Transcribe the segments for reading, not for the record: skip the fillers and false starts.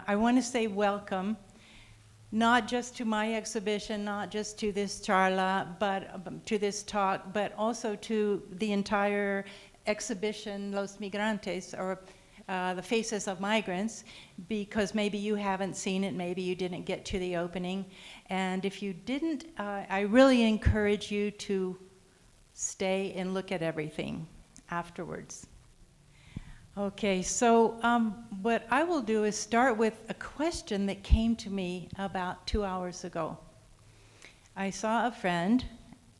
I want to say welcome, not just to my exhibition, not just to this charla, but to this talk, but also to the entire exhibition, Los Migrantes, or the Faces of Migrants, because maybe you haven't seen it, maybe you didn't get to the opening. And if you didn't, I really encourage you to stay and look at everything afterwards. Okay, so what I will do is start with a question that came to me about 2 hours ago. I saw a friend,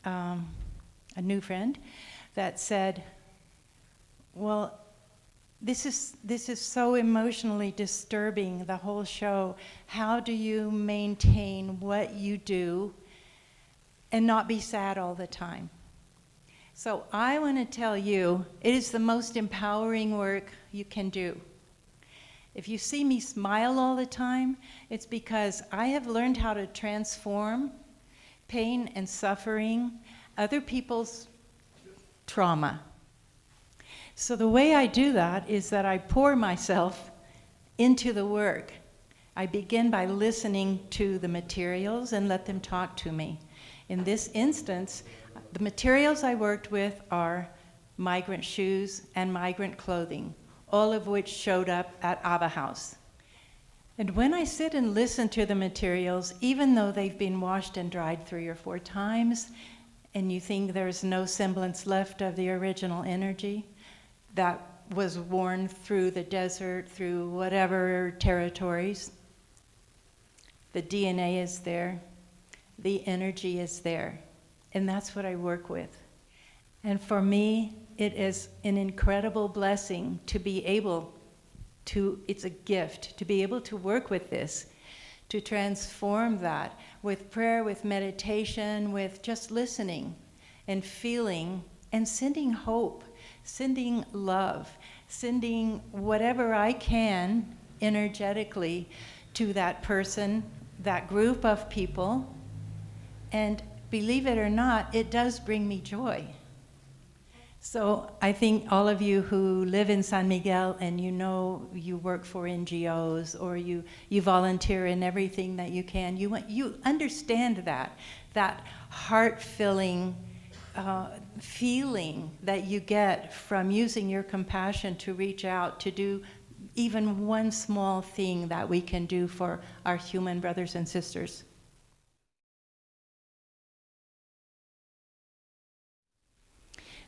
a new friend, that said, well, this is so emotionally disturbing, the whole show. How do you maintain what you do and not be sad all the time? So I want to tell you, it is the most empowering work you can do. If you see me smile all the time, it's because I have learned how to transform pain and suffering, other people's trauma. So the way I do that is that I pour myself into the work. I begin by listening to the materials and let them talk to me. In this instance, the materials I worked with are migrant shoes and migrant clothing, all of which showed up at ABBA House. And when I sit and listen to the materials, even though they've been washed and dried 3 or 4 times, and you think there's no semblance left of the original energy that was worn through the desert, through whatever territories, the DNA is there, the energy is there. And that's what I work with. And for me, it is an incredible blessing to be able to, it's a gift, to be able to work with this, to transform that with prayer, with meditation, with just listening and feeling and sending hope, sending love, sending whatever I can energetically to that person, that group of people. And believe it or not, it does bring me joy. So I think all of you who live in San Miguel and you know you work for NGOs or you volunteer in everything that you can, you understand that heart-filling feeling that you get from using your compassion to reach out, to do even one small thing that we can do for our human brothers and sisters.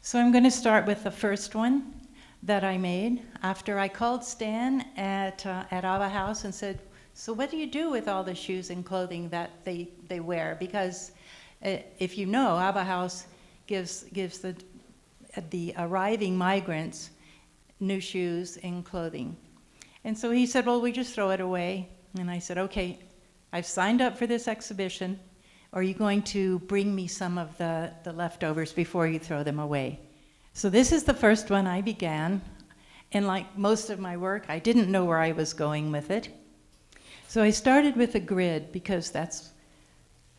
So I'm going to start with the first one that I made after I called Stan at ABBA House and said, so what do you do with all the shoes and clothing that they wear? Because if you know, ABBA House gives the arriving migrants new shoes and clothing. And so he said, well, we just throw it away. And I said, okay, I've signed up for this exhibition. Are you going to bring me some of the leftovers before you throw them away? So this is the first one I began. And like most of my work, I didn't know where I was going with it. So I started with a grid because that's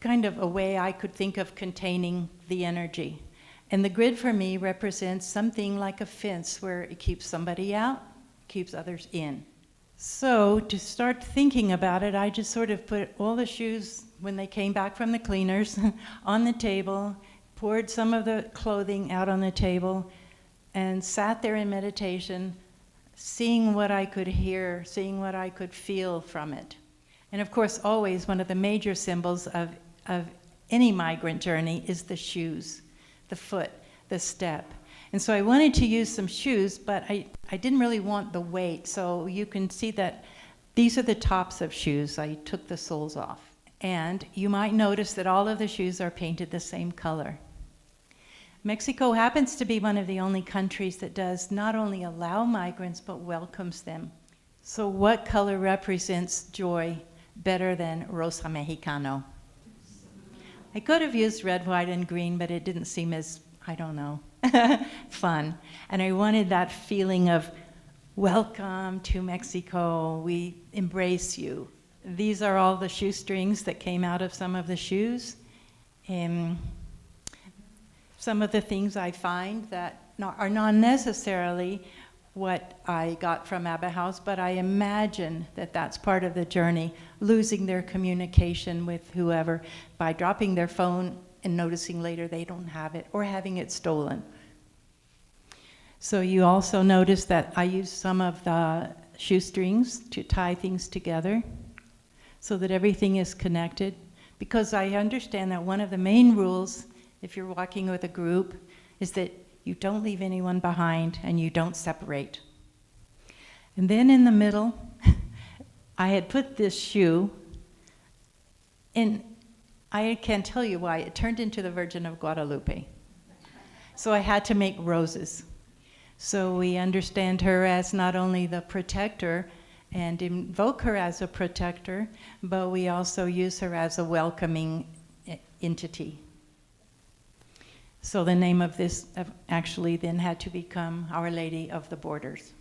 kind of a way I could think of containing the energy. And the grid for me represents something like a fence where it keeps somebody out, keeps others in. So to start thinking about it, I just sort of put all the shoes when they came back from the cleaners on the table, poured some of the clothing out on the table, and sat there in meditation, seeing what I could hear, seeing what I could feel from it. And of course, always one of the major symbols of any migrant journey is the shoes, the foot, the step. And so I wanted to use some shoes, but I didn't really want the weight. So you can see that these are the tops of shoes. I took the soles off. And you might notice that all of the shoes are painted the same color. Mexico happens to be one of the only countries that does not only allow migrants, but welcomes them. So what color represents joy better than Rosa Mexicano? I could have used red, white, and green, but it didn't seem as, I don't know, fun. And I wanted that feeling of, welcome to Mexico, we embrace you. These are all the shoestrings that came out of some of the shoes. Some of the things I find that are not necessarily what I got from ABBA House, but I imagine that that's part of the journey, losing their communication with whoever by dropping their phone and noticing later they don't have it or having it stolen. So you also notice that I use some of the shoestrings to tie things together so that everything is connected, because I understand that one of the main rules, if you're walking with a group, is that you don't leave anyone behind and you don't separate. And then in the middle, I had put this shoe, and I can't tell you why, it turned into the Virgin of Guadalupe. So I had to make roses. So we understand her as not only the protector and invoke her as a protector, but we also use her as a welcoming entity. So the name of this actually then had to become Our Lady of the Borders.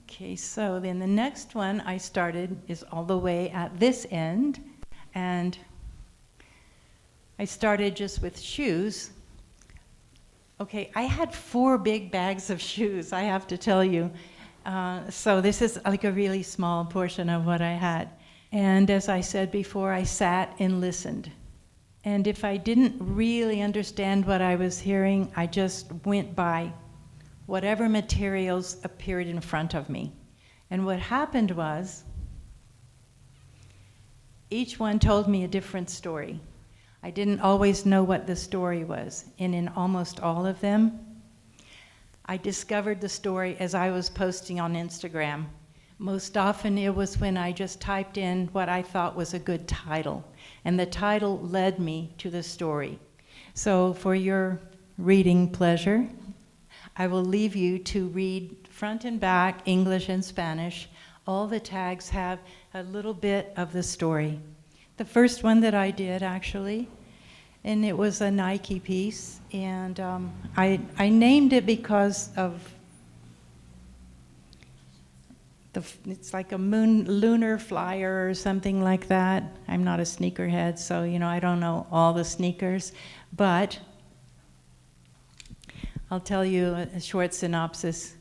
Okay, so then the next one I started is all the way at this end, and I started just with shoes. Okay, I had 4 big bags of shoes, I have to tell you. So this is like a really small portion of what I had. And as I said before, I sat and listened. And if I didn't really understand what I was hearing, I just went by whatever materials appeared in front of me. And what happened was, each one told me a different story. I didn't always know what the story was, and in almost all of them, I discovered the story as I was posting on Instagram. Most often it was when I just typed in what I thought was a good title, and the title led me to the story. So for your reading pleasure, I will leave you to read front and back, English and Spanish. All the tags have a little bit of the story. The first one that I did, actually, and it was a Nike piece, and I named it because of it's like a lunar flyer or something like that. I'm not a sneakerhead, so I don't know all the sneakers, but I'll tell you a short synopsis,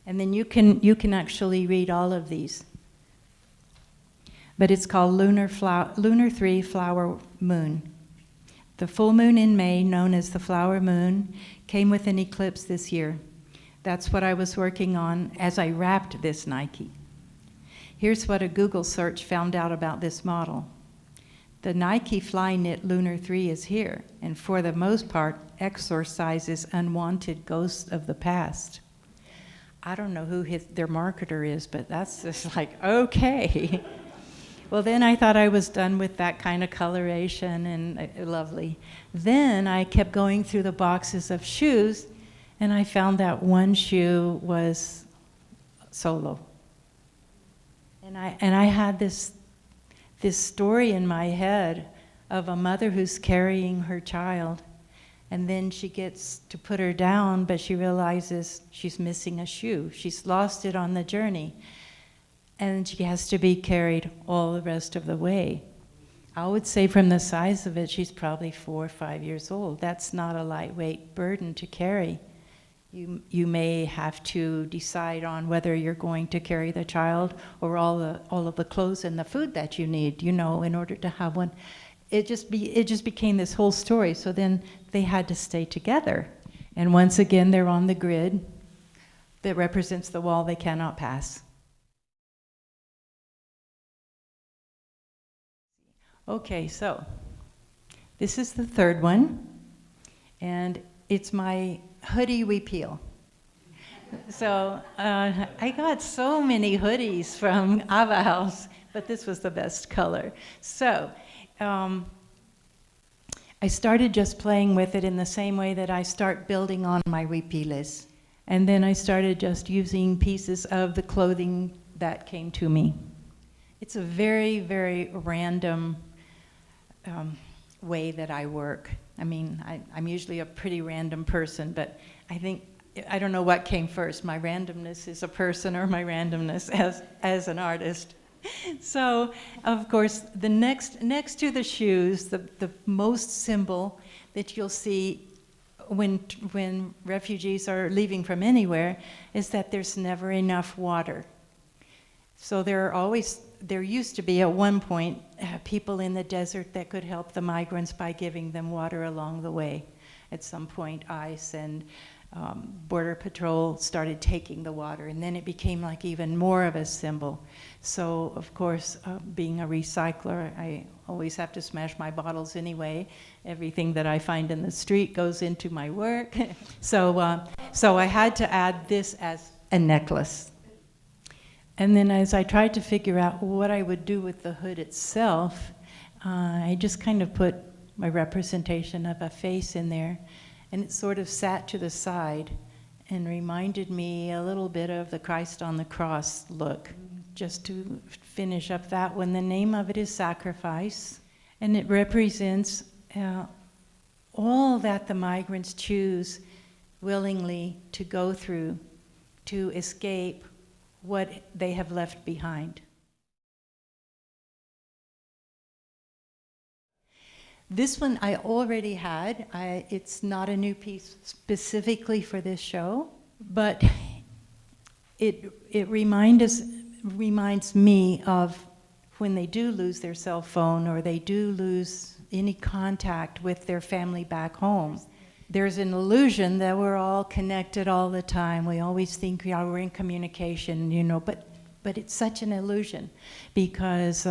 and then you can actually read all of these. But it's called Lunar 3 Flower Moon. The full moon in May, known as the flower moon, came with an eclipse this year. That's what I was working on as I wrapped this Nike. Here's what a Google search found out about this model. The Nike Flyknit Lunar 3 is here, and for the most part, exorcises unwanted ghosts of the past. I don't know who their marketer is, but that's just like, okay. Well, then I thought I was done with that kind of coloration, and lovely. Then I kept going through the boxes of shoes, and I found that one shoe was solo. And I had this story in my head of a mother who's carrying her child, and then she gets to put her down, but she realizes she's missing a shoe. She's lost it on the journey. And she has to be carried all the rest of the way. I would say from the size of it, she's probably 4 or 5 years old. That's not a lightweight burden to carry. You may have to decide on whether you're going to carry the child or all of the clothes and the food that you need, in order to have one. It just became this whole story. So then they had to stay together. And once again, they're on the grid that represents the wall they cannot pass. Okay, so this is the third one, and it's my hoodie repeal. So I got so many hoodies from ABBA House, but this was the best color. So I started just playing with it in the same way that I start building on my repeals. And then I started just using pieces of the clothing that came to me. It's a very, very random way that I work. I mean, I'm usually a pretty random person, but I don't know what came first, my randomness as a person or my randomness as an artist. So, of course, the next to the shoes, the most symbol that you'll see when refugees are leaving from anywhere is that there's never enough water. So there used to be at one point people in the desert that could help the migrants by giving them water along the way. At some point, ICE and Border Patrol started taking the water, and then it became like even more of a symbol. So, of course, being a recycler, I always have to smash my bottles anyway. Everything that I find in the street goes into my work. So I had to add this as a necklace. And then as I tried to figure out what I would do with the hood itself, I just kind of put my representation of a face in there, and it sort of sat to the side and reminded me a little bit of the Christ on the cross look. Just to finish up that one, the name of it is Sacrifice, and it represents all that the migrants choose willingly to go through to escape what they have left behind. This one I already had. It's not a new piece specifically for this show, but it reminds me of when they do lose their cell phone or they do lose any contact with their family back home. There's an illusion that we're all connected all the time. We always think we're in communication, but it's such an illusion because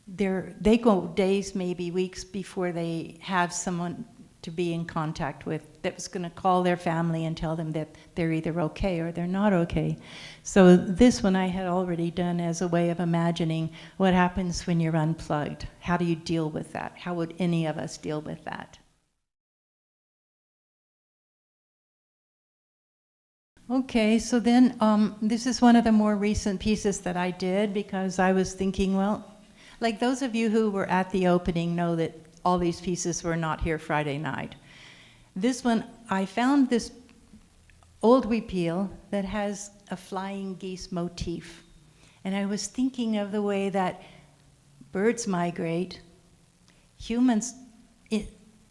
they go days, maybe weeks before they have someone to be in contact with that was going to call their family and tell them that they're either okay or they're not okay. So this one I had already done as a way of imagining what happens when you're unplugged. How do you deal with that? How would any of us deal with that? Okay, so then this is one of the more recent pieces that I did because I was thinking, well, like those of you who were at the opening know that all these pieces were not here Friday night. This one, I found this old repeal that has a flying geese motif. And I was thinking of the way that birds migrate, humans,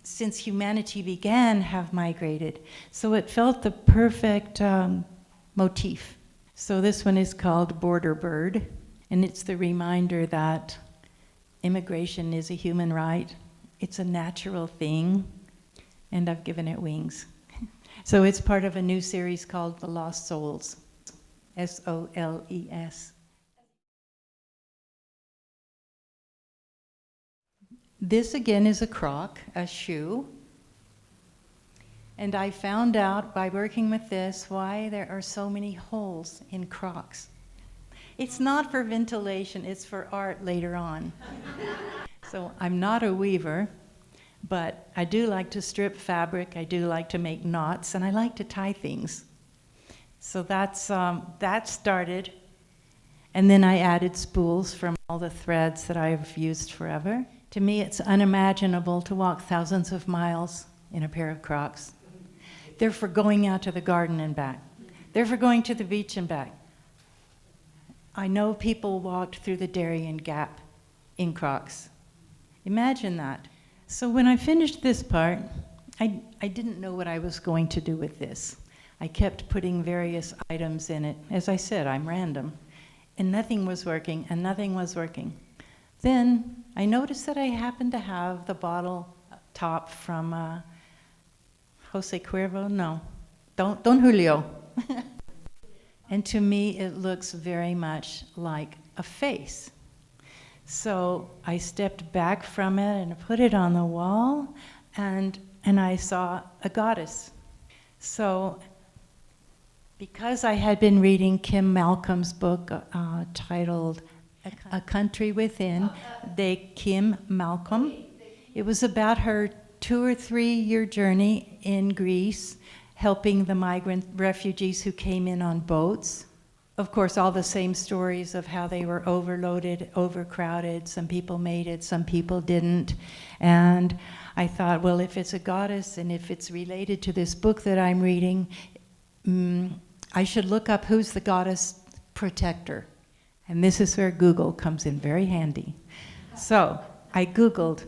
since humanity began, have migrated. So it felt the perfect motif. So this one is called Border Bird, and it's the reminder that immigration is a human right. It's a natural thing, and I've given it wings. So it's part of a new series called The Lost Souls, S-O-L-E-S. This again is a croc, a shoe. And I found out by working with this why there are so many holes in crocs. It's not for ventilation, it's for art later on. So I'm not a weaver, but I do like to strip fabric, I do like to make knots, and I like to tie things. So that started, and then I added spools from all the threads that I've used forever. To me, it's unimaginable to walk thousands of miles in a pair of Crocs. They're for going out to the garden and back. They're for going to the beach and back. I know people walked through the Darien Gap in Crocs. Imagine that. So when I finished this part, I didn't know what I was going to do with this. I kept putting various items in it. As I said, I'm random. And nothing was working, and nothing was working. Then I noticed that I happened to have the bottle top from Jose Cuervo? No, Don Julio. And to me, it looks very much like a face. So I stepped back from it and put it on the wall, and I saw a goddess. So because I had been reading Kim Malcolm's book titled A Country Within, Kim Malcolm, it was about her 2 or 3 year journey in Greece, helping the migrant refugees who came in on boats. Of course, all the same stories of how they were overloaded, overcrowded. Some people made it, some people didn't. And I thought, well, if it's a goddess and if it's related to this book that I'm reading, I should look up who's the goddess protector. And this is where Google comes in very handy. So I Googled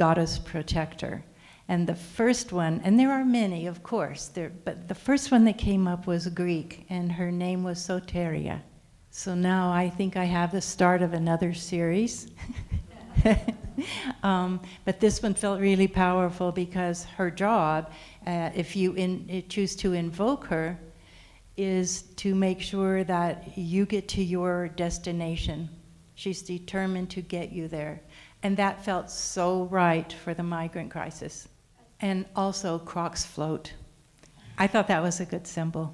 goddess protector. And the first one, and there are many, of course, but the first one that came up was Greek, and her name was Soteria. So now I think I have the start of another series. But this one felt really powerful because her job, if you choose to invoke her, is to make sure that you get to your destination. She's determined to get you there. And that felt so right for the migrant crisis. And also Croc's float. I thought that was a good symbol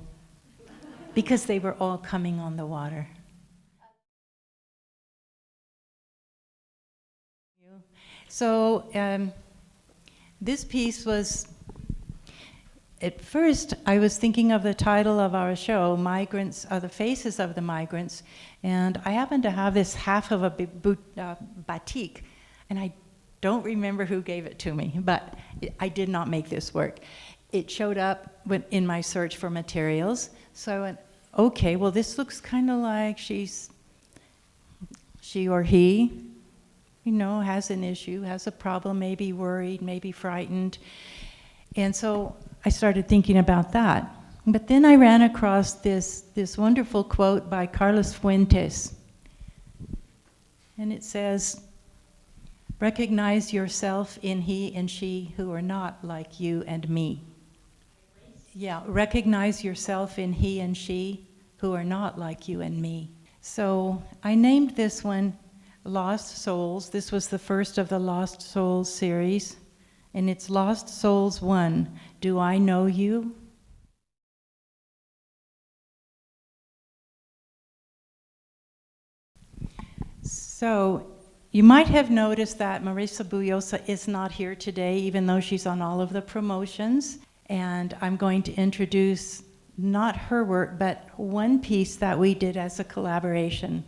because they were all coming on the water. So this piece was, at first I was thinking of the title of our show, Migrants Are the Faces of the Migrants, and I happened to have this half of a batik, and I don't remember who gave it to me, but I did not make this work. It showed up in my search for materials, so I went, okay, well this looks kind of like she or he, you know, has an issue, has a problem, maybe worried, maybe frightened. And so I started thinking about that. But then I ran across this wonderful quote by Carlos Fuentes. And it says, recognize yourself in he and she who are not like you and me. Yeah, recognize yourself in he and she who are not like you and me. So I named this one Lost Souls. This was the first of the Lost Souls series. And it's Lost Souls 1, Do I Know You? So you might have noticed that Marisa Buyosa is not here today, even though she's on all of the promotions. And I'm going to introduce not her work, but one piece that we did as a collaboration.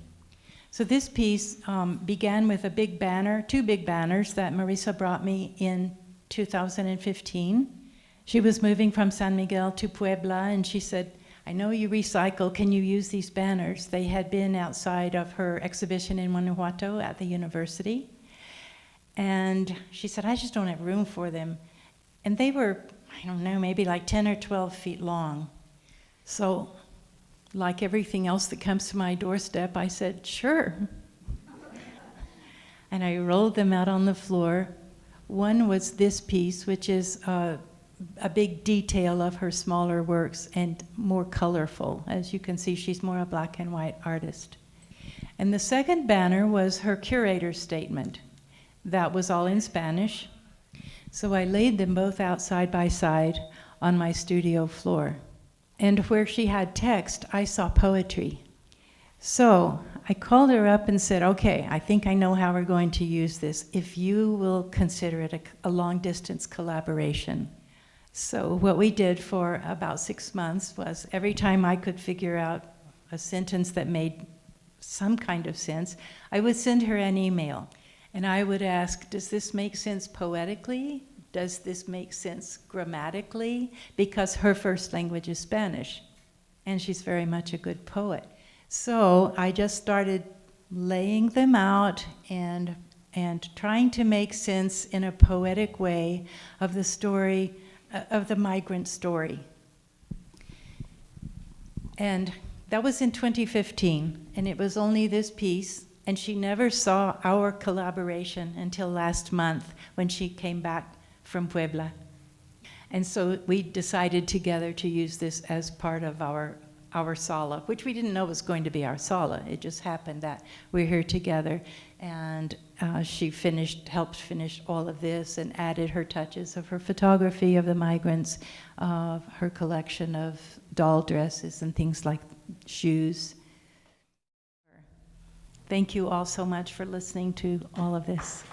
So this piece began with a big banner, 2 big banners that Marisa brought me in 2015. She was moving from San Miguel to Puebla, and she said, I know you recycle, can you use these banners? They had been outside of her exhibition in Guanajuato at the university. And she said, I just don't have room for them. And they were, I don't know, maybe like 10 or 12 feet long. So, like everything else that comes to my doorstep, I said, sure. And I rolled them out on the floor. One was this piece, which is a big detail of her smaller works and more colorful. As you can see, she's more a black and white artist. And the second banner was her curator's statement. That was all in Spanish. So I laid them both out side by side on my studio floor. And where she had text, I saw poetry. So I called her up and said, okay, I think I know how we're going to use this, if you will consider it a long-distance collaboration. So what we did for about 6 months was every time I could figure out a sentence that made some kind of sense, I would send her an email. And I would ask, does this make sense poetically? Does this make sense grammatically? Because her first language is Spanish, and she's very much a good poet. So I just started laying them out and trying to make sense in a poetic way of the story, of the migrant story. And that was in 2015, and it was only this piece, and she never saw our collaboration until last month when she came back from Puebla. And so we decided together to use this as part of our sala, which we didn't know was going to be our sala. It just happened that we're here together, and she helped finish all of this and added her touches of her photography of the migrants, of her collection of doll dresses and things like shoes. Thank you all so much for listening to all of this.